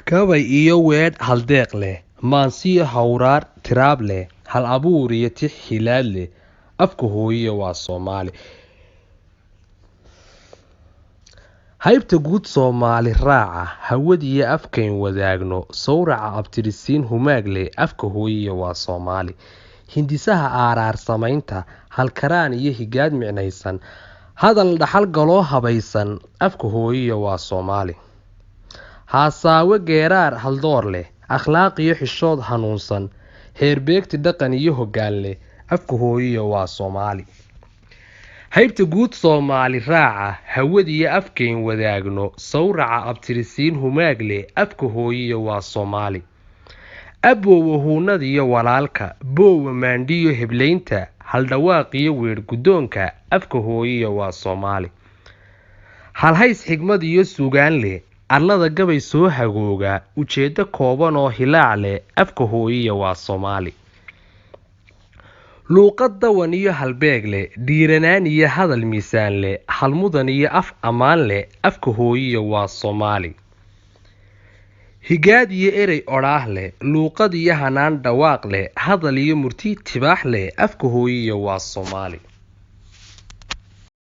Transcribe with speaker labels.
Speaker 1: gabay iyo weedh haldeeq leh maansiyo hawraar tiraab leh hal abuur iyo tix hilaad leh afka hooyo waa Soomaali haybta guud Soomaali raaca hawad iyo afkayn wadaagno sawraca abtirisiin humaag leh afka hooyo waa Soomaali hindisaha aaraar samaynta halkaraan iyo higaad micnaysan hadal dhaxal galoo habaysan afka hooyo waa Soomaali haasaawe geeraar haldoor leh akhlaaq iyo xishood hanuunsan heerbeegti dhaqan iyo hoggaan leh afka hooyo waa Soomaali haybta guud Soomaali raaca hawad iyo afkayn wadaagno sawraca abtirisiin humaag leh afka hooyo waa Soomaali aboowa huunad iyo walaalka boowa maandhiyo heblaynta hal dhawaaq iyo weer gudoonka afka hooyo waa Soomaali hal hays xigmad iyo sugaan leh arlada gabay soo hagooga ujeedo kooban oo hilaac leh afka hooyo waa Soomaali luuqad dawan iyo halbeeg leh dhiiranaan iyo hadal miisaan leh hal mudan iyo af ammaan leh afka hooyo waa Soomaali higaad iyo erey odhaah leh luuqad iyo hanaan dhawaaq leh hadal iyo murti tibaax leh afka hooyo waa Soomaali